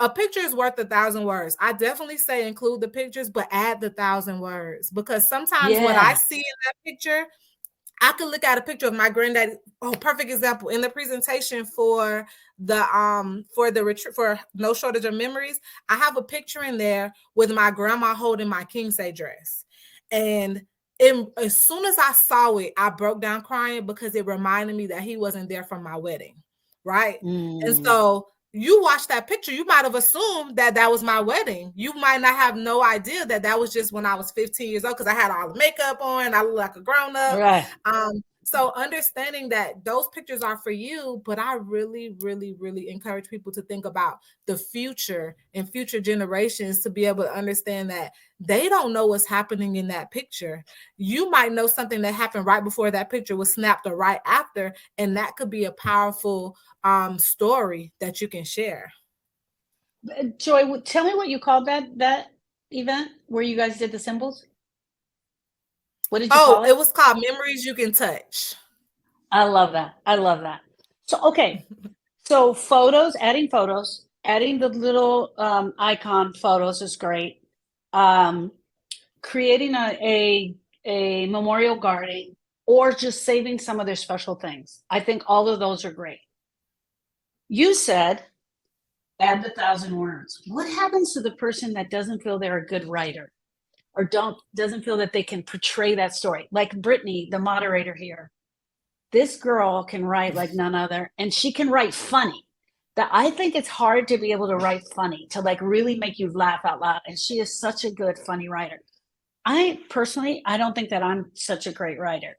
a picture is worth 1,000 words. I definitely say include the pictures, but add the 1,000 words, because sometimes what I Yeah. see in that picture, I could look at a picture of my granddad. Oh, perfect example. In the presentation for the retreat for No Shortage of Memories, I have a picture in there with my grandma holding my Kinsey dress. And as soon as I saw it, I broke down crying because it reminded me that he wasn't there for my wedding. Right. And Mm. so you watch that picture, you might have assumed that that was my wedding. You might not have no idea that that was just when I was 15 years old, because I had all the makeup on. I look like a grown up. Right. So understanding that those pictures are for you, but I really, really, really encourage people to think about the future and future generations to be able to understand that they don't know what's happening in that picture. You might know something that happened right before that picture was snapped or right after, and that could be a powerful story that you can share. Joy, tell me what you called that event where you guys did the symbols. What did you Oh, call it it? was called Memories You Can Touch. I love that. I love that. So, okay. So photos, adding the little icon photos is great. Um, Creating a memorial garden or just saving some of their special things. I think all of those are great. You said add the 1,000 words. What happens to the person that doesn't feel they're a good writer or doesn't feel that they can portray that story? Like Brittany, the moderator here. This girl can write like none other, and she can write funny. That I think it's hard to be able to write funny, to like really make you laugh out loud. And she is such a good funny writer. I personally, I don't think that I'm such a great writer.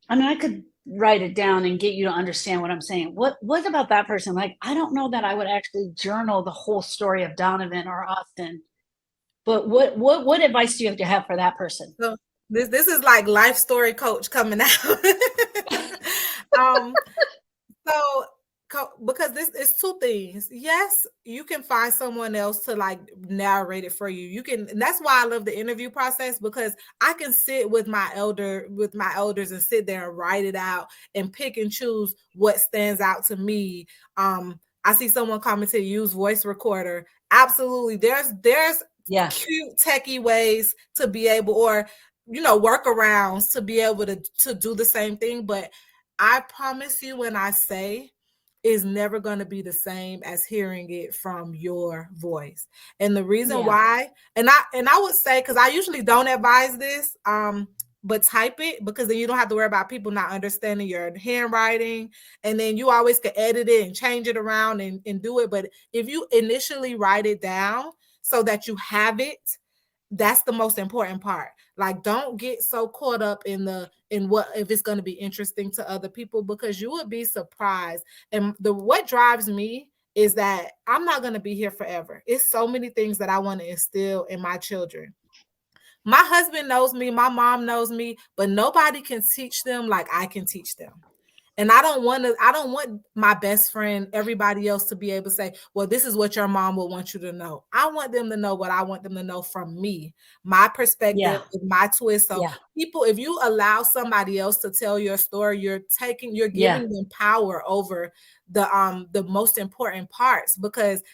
I mean, I could write it down and get you to understand what I'm saying. What about that person? Like, I don't know that I would actually journal the whole story of Donovan or Austin. But what advice do you have to have for that person? So this is like life story coach coming out. um, So, because this is two things. Yes, you can find someone else to like narrate it for you. You can, and that's why I love the interview process, because I can sit with my elders and sit there and write it out and pick and choose what stands out to me. I see someone comment to use voice recorder. Absolutely. There's Yeah. cute techie ways to be able, or workarounds to be able to do the same thing, but I promise you, when I say, is never going to be the same as hearing it from your voice. And the reason Yeah. why, and I would say, because I usually don't advise this, but type it, because then you don't have to worry about people not understanding your handwriting, and then you always can edit it and change it around and do it. But if you initially write it down so that you have it, that's the most important part. Like, don't get so caught up in what if it's going to be interesting to other people, because you would be surprised. And what drives me is that I'm not going to be here forever. It's so many things that I want to instill in my children. My husband knows me, my mom knows me, but nobody can teach them like I can teach them. And I don't want my best friend, everybody else, to be able to say, well, this is what your mom will want you to know. I want them to know what I want them to know from me, my perspective, Yeah. my twist. So Yeah. people, if you allow somebody else to tell your story, you're Yeah. giving them power over the most important parts, because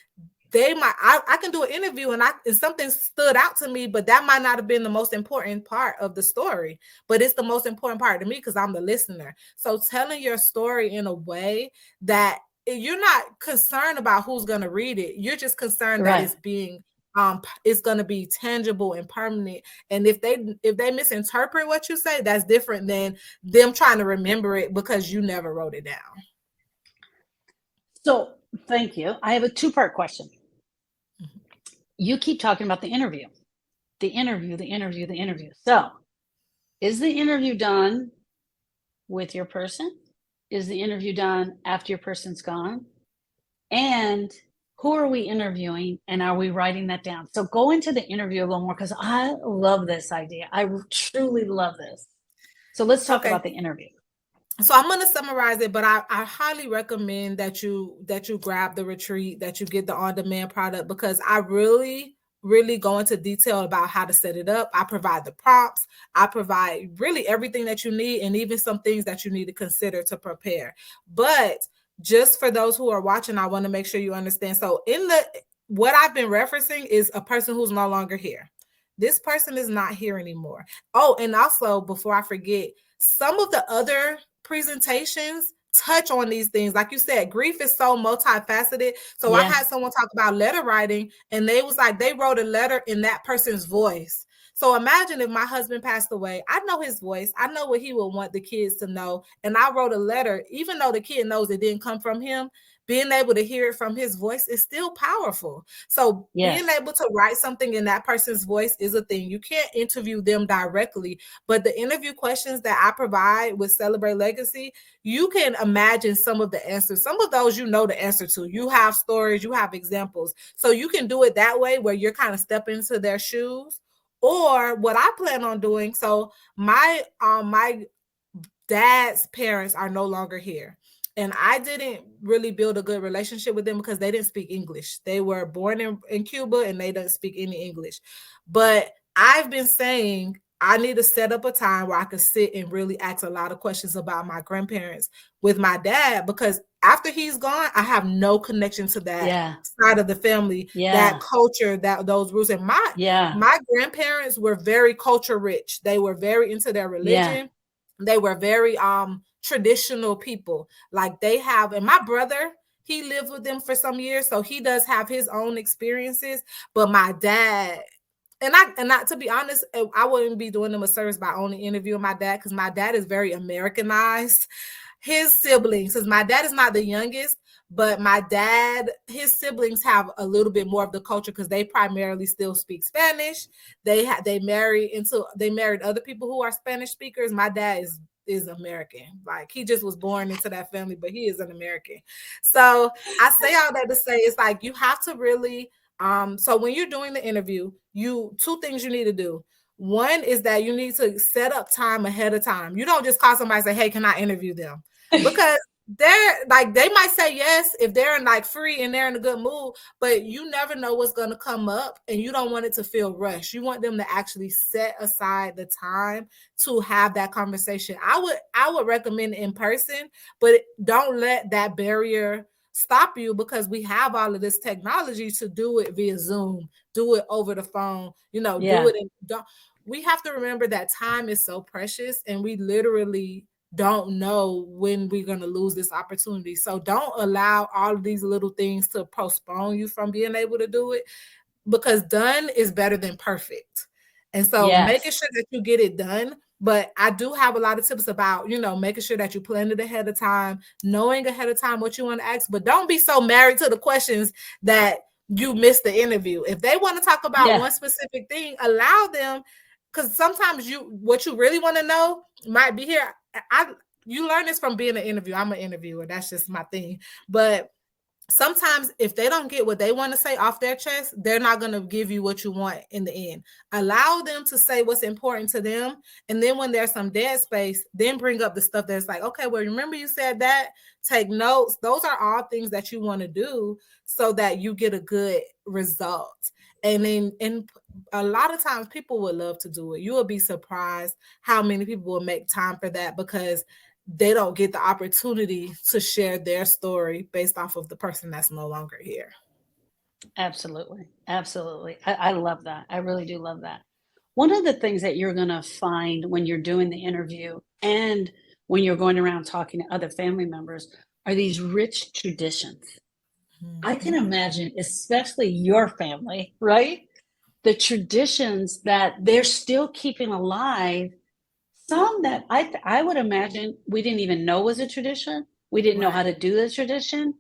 I can do an interview and something stood out to me, but that might not have been the most important part of the story, but it's the most important part to me because I'm the listener. So telling your story in a way that you're not concerned about who's going to read it, you're just concerned that Right. it's going to be tangible and permanent. And if they misinterpret what you say, that's different than them trying to remember it because you never wrote it down. So thank you. I have a two-part question. You keep talking about the interview, the interview, the interview, the interview. So is the interview done with your person? Is the interview done after your person's gone? And who are we interviewing, and are we writing that down? So go into the interview a little more, because I love this idea. I truly love this. So let's talk Okay. about the interview. So I'm going to summarize it, but I highly recommend that you grab the retreat, that you get the on-demand product, because I really go into detail about how to set it up. I provide the prompts, I provide really everything that you need, and even some things that you need to consider to prepare. But just for those who are watching, I want to make sure you understand. So in the what I've been referencing is a person who's no longer here. This person is not here anymore. Oh, and also before I forget, some of the other presentations touch on these things. Like you said, grief is so multifaceted. So I Yeah. had someone talk about letter writing, and they was like, they wrote a letter in that person's voice. So imagine if my husband passed away. I know his voice. I know what he would want the kids to know. And I wrote a letter, even though the kid knows it didn't come from him, being able to hear it from his voice is still powerful. So being Yes. able to write something in that person's voice is a thing. You can't interview them directly, but the interview questions that I provide with Celebrate Legacy, you can imagine some of the answers. Some of those you know the answer to. You have stories, you have examples. So you can do it that way where you're kind of stepping into their shoes. Or what I plan on doing, so my dad's parents are no longer here. And I didn't really build a good relationship with them because they didn't speak English. They were born in Cuba and they don't speak any English. But I've been saying I need to set up a time where I could sit and really ask a lot of questions about my grandparents with my dad, because after he's gone, I have no connection to that Yeah. side of the family, that Yeah. culture, that those roots. And Yeah. my grandparents were very culture rich. They were very into their Yeah. religion. They were very traditional people. Like they have, and my brother, he lived with them for some years, so he does have his own experiences. But my dad, and not to be honest, I wouldn't be doing them a service by only interviewing my dad, because my dad is very Americanized. His siblings, because my dad is not the youngest, but my dad, his siblings have a little bit more of the culture because they primarily still speak Spanish. They married other people who are Spanish speakers. My dad is American. Like he just was born into that family, but he is an American. So I say all that to say it's like you have to really so when you're doing the interview, you two things you need to do. One is that you need to set up time ahead of time. You don't just call somebody and say, "Hey, can I interview them?" Because they're like they might say yes if they're in like free and they're in a good mood, but you never know what's going to come up, and you don't want it to feel rushed. You want them to actually set aside the time to have that conversation. I would recommend in person, but don't let that barrier stop you, because we have all of this technology to do it via Zoom, do it over the phone, do Yeah. it in, don't, we have to remember that time is so precious, and we literally don't know when we're going to lose this opportunity. So don't allow all of these little things to postpone you from being able to do it, because done is better than perfect. And so making Yes. sure that you get it done. But I do have a lot of tips about, making sure that you plan it ahead of time, knowing ahead of time what you want to ask, but don't be so married to the questions that you miss the interview. If they want to talk about Yeah. one specific thing, allow them, because sometimes what you really want to know might be here. You learn this from being an interviewer. I'm an interviewer. That's just my thing. But sometimes if they don't get what they want to say off their chest, they're not going to give you what you want in the end. Allow them to say what's important to them. And then when there's some dead space, then bring up the stuff that's like, okay, well, remember you said that, take notes. Those are all things that you want to do so that you get a good result. And a lot of times people would love to do it. You will be surprised how many people will make time for that, because they don't get the opportunity to share their story based off of the person that's no longer here. Absolutely. Absolutely. I love that. I really do love that. One of the things that you're going to find when you're doing the interview and when you're going around talking to other family members are these rich traditions. I can Mhm. imagine, especially your family, right? The traditions that they're still keeping alive. Some that I would imagine we didn't even know was a tradition. We didn't know how Right. to do the tradition.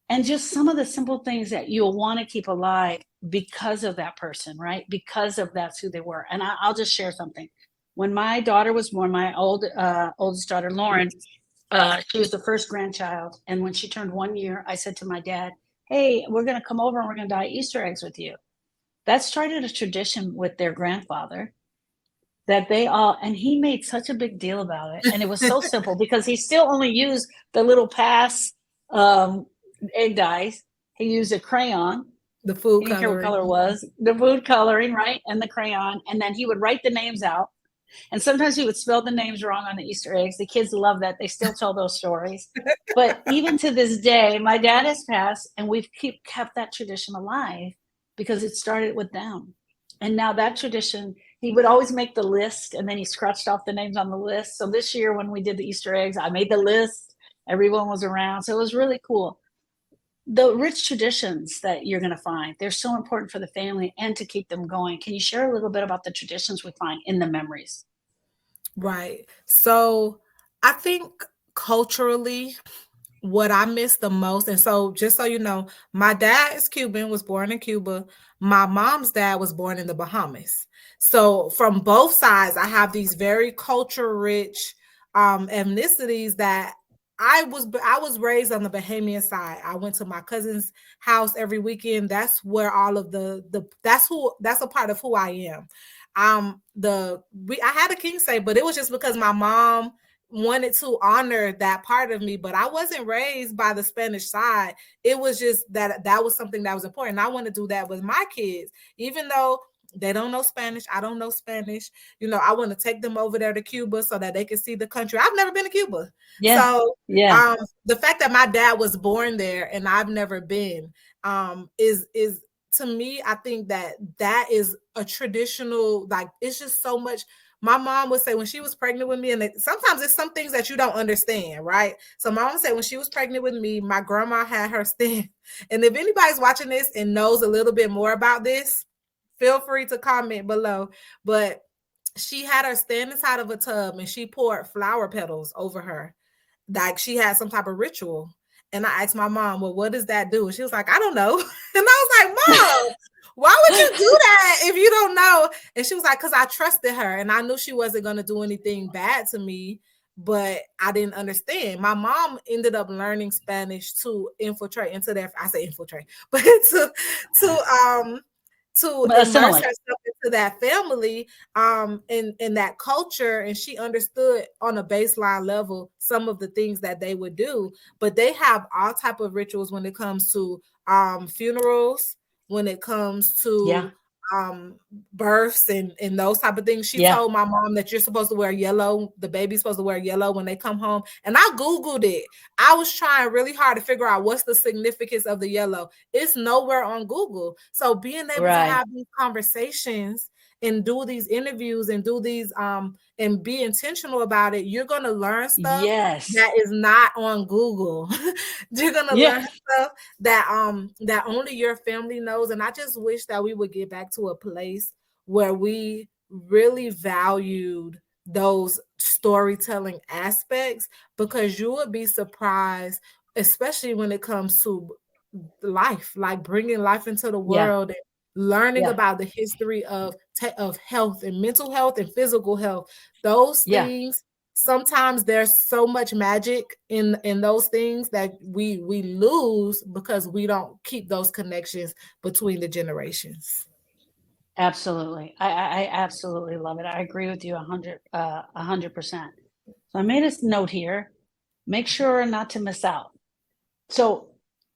And just some of the simple things that you'll want to keep alive because of that person, right? Because of that's who they were. And I'll just share something. When my daughter was born, my oldest daughter, Lauren, she was the first grandchild. And when she turned 1 year, I said to my dad, hey, we're going to come over and we're going to dye Easter eggs with you. That started a tradition with their grandfather that they all, and he made such a big deal about it. And it was so simple because he still only used the little pass um, egg dyes. He used a crayon. The food He didn't care what color it coloring. was, the food coloring, right? And the crayon. And then he would write the names out. And sometimes he would spell the names wrong on the Easter eggs. The kids love that. They still tell those stories. But even to this day, my dad has passed, and we've kept that tradition alive because it started with them. And now that tradition, he would always make the list, and then he scratched off the names on the list. So this year when we did the Easter eggs, I made the list. Everyone was around. So it was really cool. The rich traditions that you're going to find, they're so important for the family and to keep them going. Can you share a little bit about the traditions we find in the memories? Right. So I think culturally, what I miss the most, and so just so you know, my dad is Cuban, was born in Cuba. My mom's dad was born in the Bahamas. So from both sides, I have these very culture rich ethnicities that I was raised on the Bahamian side. I went to my cousin's house every weekend. That's where all of that's a part of who I am. I had a king say, but it was just because my mom wanted to honor that part of me, but I wasn't raised by the Spanish side. It was just that was something that was important. I want to do that with my kids, even though they don't know Spanish. I don't know Spanish. I want to take them over there to Cuba so that they can see the country. I've never been to Cuba. Yeah. So Yeah. the fact that my dad was born there and I've never been is to me, I think that is a traditional, like, it's just so much. My mom would say when she was pregnant with me, and sometimes it's some things that you don't understand, right? So my mom said when she was pregnant with me, my grandma had her stand. And if anybody's watching this and knows a little bit more about this, feel free to comment below. But she had her stand inside of a tub and she poured flower petals over her, like she had some type of ritual. And I asked my mom, well, what does that do? And she was like, I don't know. And I was like, Mom, why would you do that if you don't know? And she was like, because I trusted her and I knew she wasn't going to do anything bad to me, but I didn't understand. My mom ended up learning Spanish to infiltrate into their, I say infiltrate, but to immerse Assimilate. herself into that family, in that culture, and she understood on a baseline level some of the things that they would do. But they have all type of rituals when it comes to funerals, when it comes Yeah. to births and those type of things. She Yeah. told my mom that you're supposed to wear yellow, the baby's supposed to wear yellow when they come home. And I Googled it. I was trying really hard to figure out what's the significance of the yellow. It's nowhere on Google. So being able to Right. have these conversations and do these interviews and do these and be intentional about it, you're gonna learn stuff Yes. that is not on Google. You're gonna Yeah. learn stuff that only your family knows. And I just wish that we would get back to a place where we really valued those storytelling aspects, because you would be surprised, especially when it comes to life, like bringing life into the Yeah. world and learning Yeah. about the history of health and mental health and physical health. Those Yeah. things, sometimes there's so much magic in those things that we lose because we don't keep those connections between the generations. Absolutely. I absolutely love it. I agree with you 100%. So I made a note here. Make sure not to miss out. So,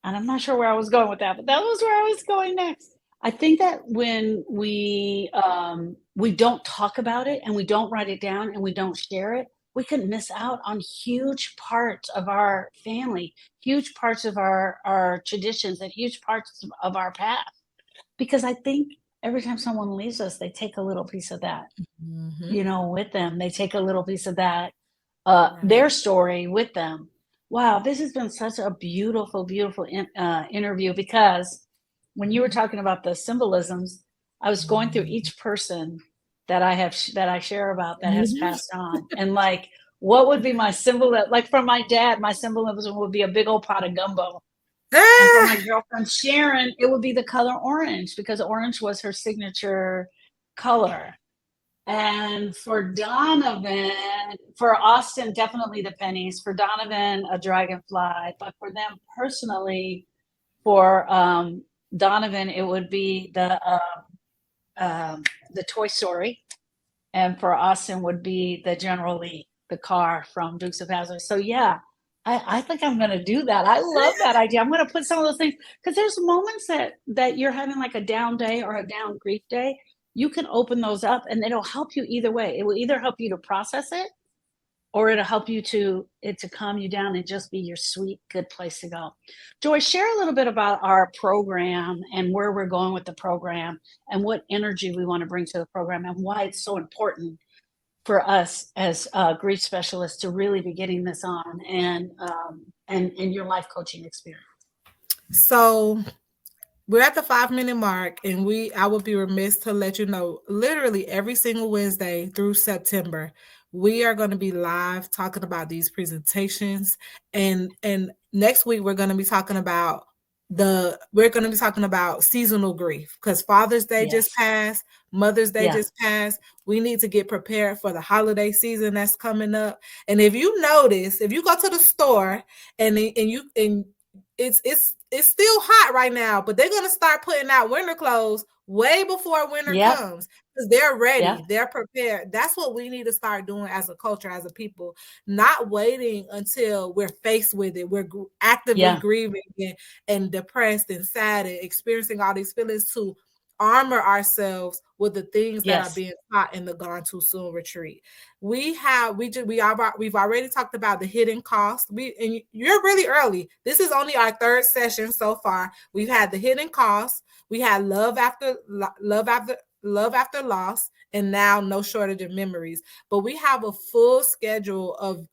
and I'm not sure where I was going with that, but that was where I was going next. I think that when we don't talk about it and we don't write it down and we don't share it, we could miss out on huge parts of our family, huge parts of our traditions, and huge parts of our past. Because I think every time someone leaves us, they take a little piece of that, Mhm. with them. They take a little piece of that, Right. their story with them. Wow, this has been such a beautiful, beautiful interview, because when you were talking about the symbolisms, I was going through Mhm. each person that I share about that has Mhm. passed on, and like, what would be my symbol? Like for my dad, my symbolism would be a big old pot of gumbo, and for my Ah! girlfriend Sharon, it would be the color orange, because orange was her signature color. And for Donovan, for Austin, definitely the pennies. For Donovan, a dragonfly. But for them personally, For Donovan, it would be the Toy Story, and for Austin would be the General Lee, the car from Dukes of Hazzard. So yeah, I think I'm gonna do that. I love that idea. I'm gonna put some of those things because there's moments that you're having like a down day or a down grief day. You can open those up, and it'll help you either way. It will either help you to process it, or it'll help you to calm you down and just be your sweet good place to go. Joy, share a little bit about our program and where we're going with the program and what energy we want to bring to the program and why it's so important for us as grief specialists to really be getting this on and your life coaching experience. So we're at the 5 minute mark, and I would be remiss to let you know, literally every single Wednesday through September, we are going to be live talking about these presentations. And next week we're going to be talking about seasonal grief, because Father's Day just Yes. passed, Mother's Day Yeah. just passed. We need to get prepared for the holiday season that's coming up. And if you notice, if you go to the store and it's still hot right now, but they're gonna start putting out winter clothes way before winter Yep. comes, because they're ready, Yep. they're prepared. That's what we need to start doing as a culture, as a people, not waiting until we're faced with it. We're actively Yeah. grieving and depressed and sad and experiencing all these feelings to armor ourselves with the things that are Yes. being taught in the Gone Too Soon retreat. We've already talked about the hidden cost. And you're really early. This is only our third session so far. We've had the hidden cost. We had love after loss, and now no shortage of memories. But we have a full schedule of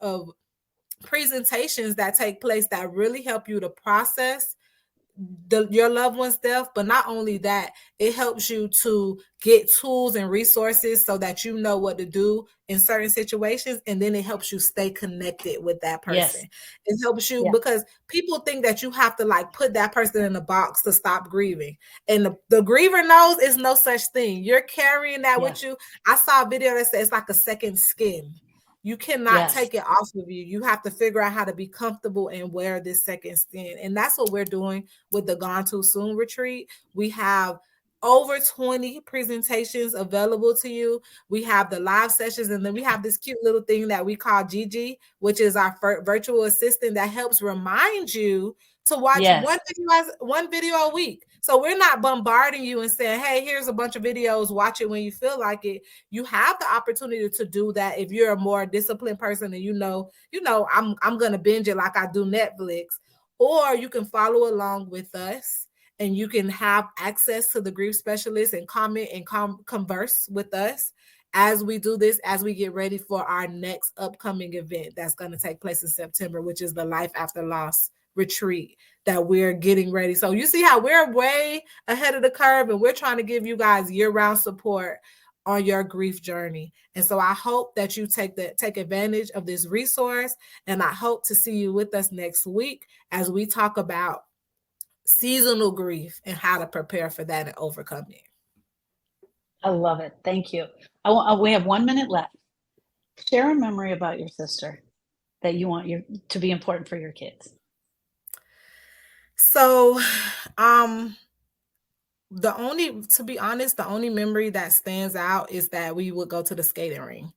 presentations that take place that really help you to process your loved one's death. But not only that, it helps you to get tools and resources so that you know what to do in certain situations, and then it helps you stay connected with that person. Yes. It helps you Yeah. because people think that you have to like put that person in a box to stop grieving, and the griever knows it's no such thing. You're carrying that Yeah. with you. I saw a video that says it's like a second skin. You cannot Yes. take it off of you. You have to figure out how to be comfortable and wear this second skin. And that's what we're doing with the Gone Too Soon retreat. We have over 20 presentations available to you. We have the live sessions, and then we have this cute little thing that we call Gigi, which is our virtual assistant that helps remind you to watch Yes. one video a week. So we're not bombarding you and saying, hey, here's a bunch of videos, watch it when you feel like it. You have the opportunity to do that if you're a more disciplined person and I'm gonna binge it like I do Netflix. Or you can follow along with us, and you can have access to the grief specialist and comment and converse with us as we do this, as we get ready for our next upcoming event that's going to take place in September, which is the Life After Loss retreat that we're getting ready. So you see how we're way ahead of the curve, and we're trying to give you guys year-round support on your grief journey. And so I hope that you take advantage of this resource, and I hope to see you with us next week as we talk about seasonal grief and how to prepare for that and overcome it. I love it. Thank you. We have 1 minute left. Share a memory about your sister that you want to be important for your kids. So, to be honest, the only memory that stands out is that we would go to the skating ring.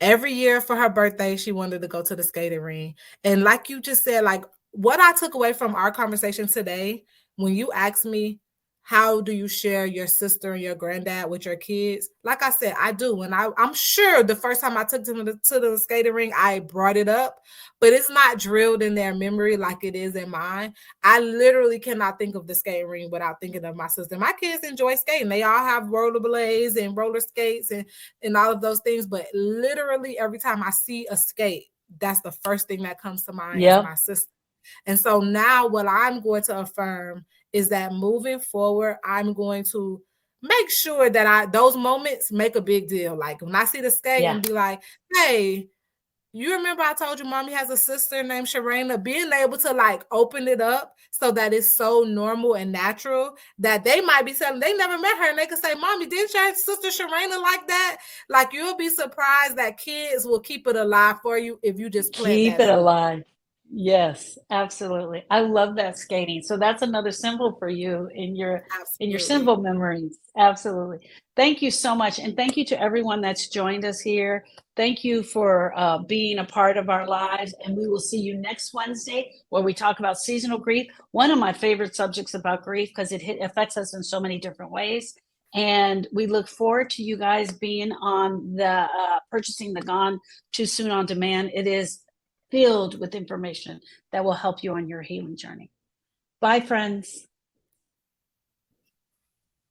Every year for her birthday, she wanted to go to the skating ring. And like you just said, like what I took away from our conversation today, when you asked me, how do you share your sister and your granddad with your kids? Like I said, I do. And I'm sure the first time I took them to the skating ring, I brought it up, but it's not drilled in their memory like it is in mine. I literally cannot think of the skating ring without thinking of my sister. My kids enjoy skating. They all have rollerblades and roller skates and all of those things. But literally every time I see a skate, that's the first thing that comes to mind is Yep. my sister. And so now what I'm going to affirm is that moving forward, I'm going to make sure that those moments make a big deal. Like when I see the skate Yeah. and be like, hey, you remember I told you mommy has a sister named Sharena? Being able to like open it up so that it's so normal and natural that they might be saying they never met her, and they could say, mommy, didn't your sister Sharena like that? Like you'll be surprised that kids will keep it alive for you if you just plant Keep that it seed. alive. Yes, absolutely. I love that skating. So that's another symbol for you in your Absolutely. symbol memories. Absolutely. Thank you so much, and thank you to everyone that's joined us here. Thank you for being a part of our lives, and we will see you next Wednesday where we talk about seasonal grief. One of my favorite subjects about grief because affects us in so many different ways. And we look forward to you guys being on the purchasing the Gone Too Soon on Demand. It is filled with information that will help you on your healing journey. Bye, friends.